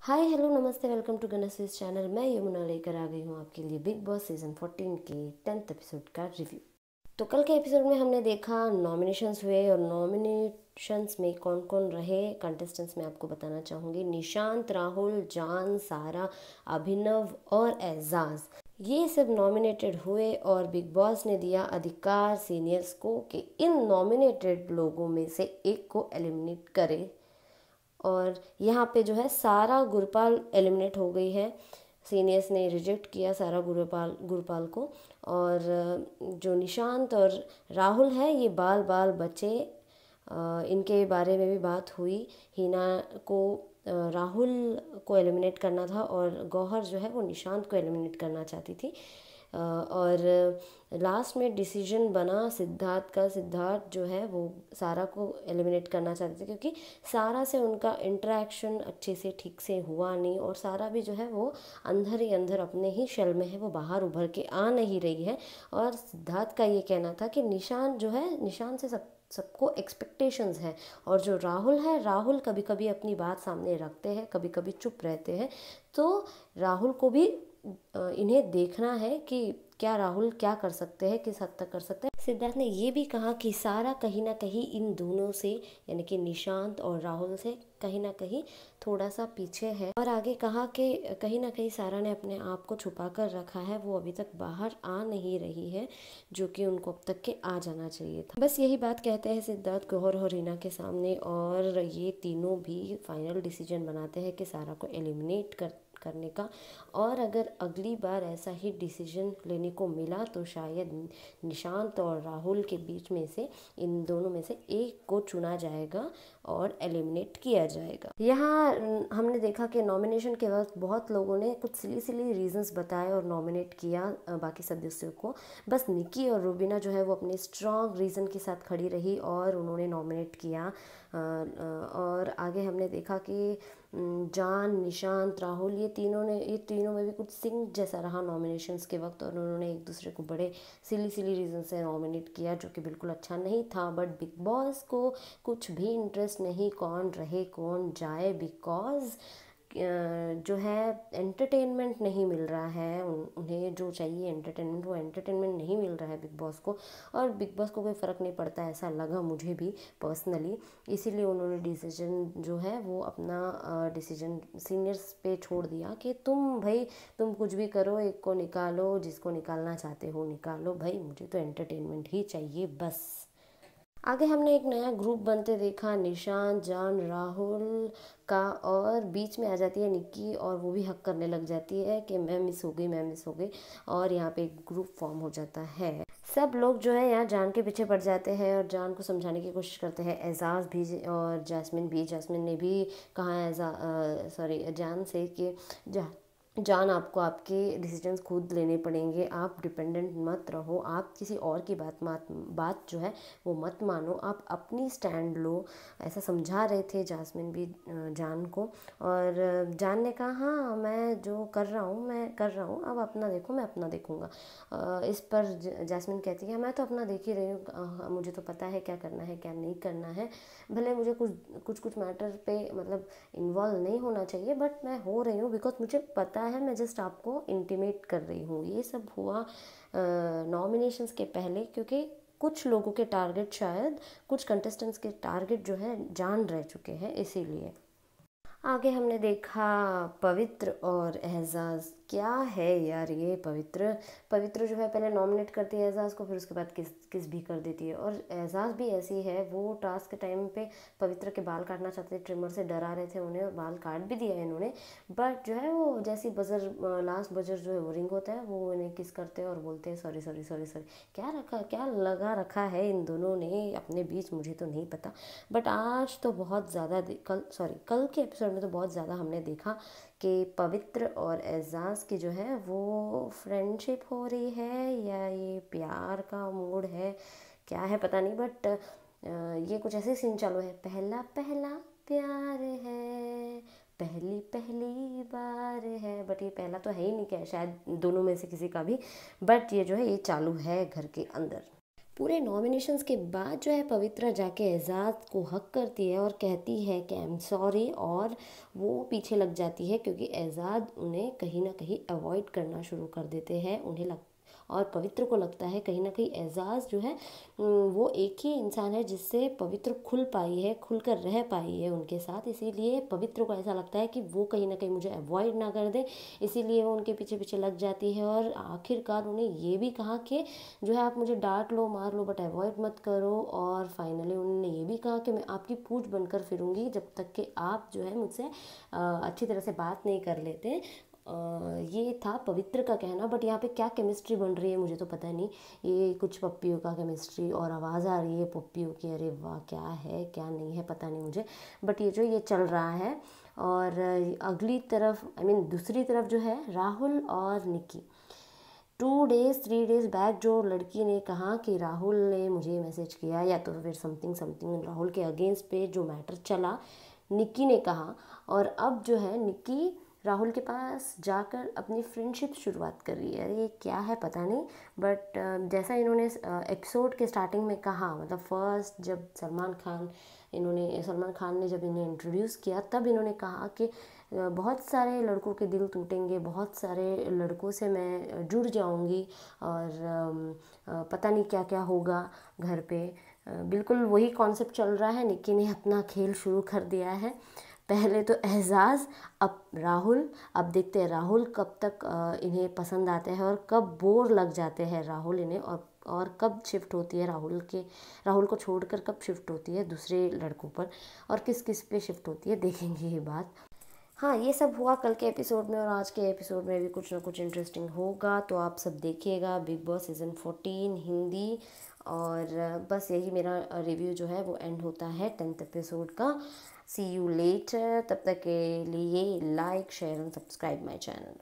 Hi hello नमस्ते welcome to Ganesh channel. मैं यमुना लेकर आ गई हूँ आपके लिए बिग बॉस सीज़न 14 के 10th एपिसोड का रिव्यू। तो कल के एपिसोड में हमने देखा नॉमिनेशंस हुए और नॉमिनेशंस में कौन कौन रहे कंटेस्टेंट्स मैं आपको बताना चाहूँगी। निशांत, राहुल, जान, सारा, अभिनव और एजाज ये सब नॉमिनेटेड हुए और बिग बॉस ने दिया अधिकार सीनियर्स को कि इन नॉमिनेटेड लोगों में से एक को एलिमिनेट करें। और यहाँ पे जो है सारा गुरपाल एलिमिनेट हो गई है। सीनियर्स ने रिजेक्ट किया सारा गुरपाल को। और जो निशांत और राहुल है ये बाल बाल बचे। इनके बारे में भी बात हुई। हिना को राहुल को एलिमिनेट करना था और गौहर जो है वो निशांत को एलिमिनेट करना चाहती थी। और लास्ट में डिसीजन बना सिद्धार्थ का। सिद्धार्थ जो है वो सारा को एलिमिनेट करना चाहते थे क्योंकि सारा से उनका इंटरेक्शन अच्छे से ठीक से हुआ नहीं और सारा भी जो है वो अंदर ही अंदर अपने ही शेल में है, वो बाहर उभर के आ नहीं रही है। और सिद्धार्थ का ये कहना था कि निशान जो है, निशान से सबको एक्सपेक्टेशंस है। और जो राहुल है, राहुल कभी कभी अपनी बात सामने रखते हैं, कभी कभी चुप रहते हैं। तो राहुल को भी इन्हें देखना है कि क्या राहुल क्या कर सकते हैं, किस हद तक कर सकते हैं। सिद्धार्थ ने ये भी कहा कि सारा कहीं ना कहीं इन दोनों से यानी कि निशांत और राहुल से कहीं ना कहीं थोड़ा सा पीछे है। और आगे कहा कि कहीं ना कहीं सारा ने अपने आप को छुपा कर रखा है, वो अभी तक बाहर आ नहीं रही है, जो कि उनको अब तक के आ जाना चाहिए था। बस यही बात कहते हैं सिद्धार्थ गौहर और रीना के सामने और ये तीनों भी फाइनल डिसीजन बनाते हैं कि सारा को एलिमिनेट करने का। और अगर अगली बार ऐसा ही डिसीजन लेने को मिला तो शायद निशांत और राहुल के बीच में से इन दोनों में से एक को चुना जाएगा और एलिमिनेट किया जाएगा। यहाँ हमने देखा कि नॉमिनेशन के वक्त बहुत लोगों ने कुछ सिली रीजंस बताए और नॉमिनेट किया बाकी सदस्यों को। बस निकी और रूबीना जो है वो अपने स्ट्रॉन्ग रीज़न के साथ खड़ी रही और उन्होंने नॉमिनेट किया। और आगे हमने देखा कि जान, निशांत, राहुल ये तीनों में भी कुछ सिंक जैसा रहा नॉमिनेशंस के वक्त और उन्होंने एक दूसरे को बड़े सिली रीज़न से नॉमिनेट किया, जो कि बिल्कुल अच्छा नहीं था। बट बिग बॉस को कुछ भी इंटरेस्ट नहीं कौन रहे कौन जाए, बिकॉज जो है एंटरटेनमेंट नहीं मिल रहा है उन्हें जो चाहिए एंटरटेनमेंट, वो एंटरटेनमेंट नहीं मिल रहा है बिग बॉस को। और बिग बॉस को कोई फ़र्क नहीं पड़ता, ऐसा लगा मुझे भी पर्सनली। इसीलिए उन्होंने डिसीजन जो है वो अपना डिसीजन सीनियर्स पे छोड़ दिया कि तुम कुछ भी करो, एक को निकालो, जिसको निकालना चाहते हो निकालो, भाई मुझे तो एंटरटेनमेंट ही चाहिए बस। आगे हमने एक नया ग्रुप बनते देखा, निशांत, जान, राहुल का। और बीच में आ जाती है निक्की और वो भी हक करने लग जाती है कि मैं मिस हो गई। और यहाँ पे एक ग्रुप फॉर्म हो जाता है। सब लोग जो है यहाँ जान के पीछे पड़ जाते हैं और जान को समझाने की कोशिश करते हैं। एजाज भी और जैस्मिन ने भी कहा जान से कि जान आपको आपके डिसीजंस खुद लेने पड़ेंगे, आप डिपेंडेंट मत रहो, आप किसी और की बात जो है वो मत मानो, आप अपनी स्टैंड लो। ऐसा समझा रहे थे जैस्मिन भी जान को। और जान ने कहा हाँ मैं जो कर रहा हूँ, अब अपना देखो, मैं अपना देखूँगा। इस पर जैस्मिन कहती है मैं तो अपना देख ही रही हूँ, मुझे तो पता है क्या करना है क्या नहीं करना है। भले मुझे कुछ मैटर पे मतलब इन्वॉल्व नहीं होना चाहिए, बट मैं हो रही हूँ बिकॉज मुझे पता है, मैं जस्ट आपको इंटीमेट कर रही हूँ। ये सब हुआ नॉमिनेशंस के पहले, क्योंकि कुछ लोगों के टारगेट, शायद कुछ कंटेस्टेंट्स के टारगेट जो है जान रह चुके हैं, इसीलिए। आगे हमने देखा पवित्र और एहसास। क्या है यार ये पवित्र जो है पहले नॉमिनेट करती है एहसास को, फिर उसके बाद किस भी कर देती है। और एहसास भी ऐसी है, वो टास्क के टाइम पे पवित्र के बाल काटना चाहते थे, ट्रिमर से डरा रहे थे उन्हें और बाल काट भी दिया इन्होंने। बट जो है वो जैसी लास्ट बजर जो है वो रिंग होता है, वो इन्हें किस करते हैं और बोलते हैं सॉरी। क्या लगा रखा है इन दोनों ने अपने बीच, मुझे तो नहीं पता। बट आज तो बहुत ज़्यादा कल के एपिसोड में तो बहुत ज़्यादा हमने देखा कि पवित्र और एजाज की जो है वो फ्रेंडशिप हो रही है या ये प्यार का मूड है, क्या है पता नहीं। बट ये कुछ ऐसे सीन चालू है, पहला पहला प्यार है, पहली पहली बार है। बट ये पहला तो है ही नहीं, क्या शायद दोनों में से किसी का भी। बट ये जो है ये चालू है घर के अंदर। पूरे नॉमिनेशंस के बाद जो है पवित्रा जाके एजाज को हक करती है और कहती है कि आई एम सॉरी, और वो पीछे लग जाती है क्योंकि एजाज उन्हें कहीं ना कहीं अवॉइड करना शुरू कर देते हैं। उन्हें लग और पवित्र को लगता है कहीं ना कहीं एजाज जो है वो एक ही इंसान है जिससे पवित्र खुल पाई है, खुलकर रह पाई है उनके साथ। इसीलिए पवित्र को ऐसा लगता है कि वो कहीं ना कहीं मुझे अवॉइड ना कर दे, इसीलिए वो उनके पीछे पीछे लग जाती है। और आखिरकार उन्हें ये भी कहा कि जो है आप मुझे डांट लो मार लो बट अवॉइड मत करो। और फाइनली उन्होंने ये भी कहा कि मैं आपकी पूछ बनकर फिरूंगी जब तक कि आप जो है मुझसे अच्छी तरह से बात नहीं कर लेते। ये था पवित्र का कहना, बट यहाँ पे क्या केमिस्ट्री बन रही है मुझे तो पता नहीं। ये कुछ पप्पियों का केमिस्ट्री और आवाज़ आ रही है पप्पियों की, अरे वाह क्या है क्या नहीं है पता नहीं मुझे, बट ये चल रहा है। और अगली तरफ दूसरी तरफ जो है राहुल और निक्की। 2 डेज 3 डेज बैक जो लड़की ने कहा कि राहुल ने मुझे मैसेज किया या तो फिर समथिंग समथिंग राहुल के अगेंस्ट पे जो मैटर चला निक्की ने कहा, और अब जो है निक्की राहुल के पास जाकर अपनी फ्रेंडशिप शुरुआत कर रही है। ये क्या है पता नहीं, बट जैसा इन्होंने एपिसोड के स्टार्टिंग में कहा, मतलब फर्स्ट जब सलमान खान ने जब इन्हें इंट्रोड्यूस किया तब इन्होंने कहा कि बहुत सारे लड़कों के दिल टूटेंगे, बहुत सारे लड़कों से मैं जुड़ जाऊंगी और पता नहीं क्या क्या होगा घर पे। बिल्कुल वही कॉन्सेप्ट चल रहा है। निक्की ने अपना खेल शुरू कर दिया है, पहले तो एजाज, अब राहुल। अब देखते हैं राहुल कब तक इन्हें पसंद आते हैं और कब बोर लग जाते हैं राहुल इन्हें, और कब शिफ्ट होती है राहुल को छोड़कर कब शिफ्ट होती है दूसरे लड़कों पर, और किस किस पे शिफ्ट होती है, देखेंगे ये बात। हाँ, ये सब हुआ कल के एपिसोड में, और आज के एपिसोड में भी कुछ ना कुछ इंटरेस्टिंग होगा, तो आप सब देखिएगा बिग बॉस सीज़न 14 हिंदी। और बस यही मेरा रिव्यू जो है वो एंड होता है 10th एपिसोड का। सी यू लेटर, तब तक के लिए like share and subscribe my channel.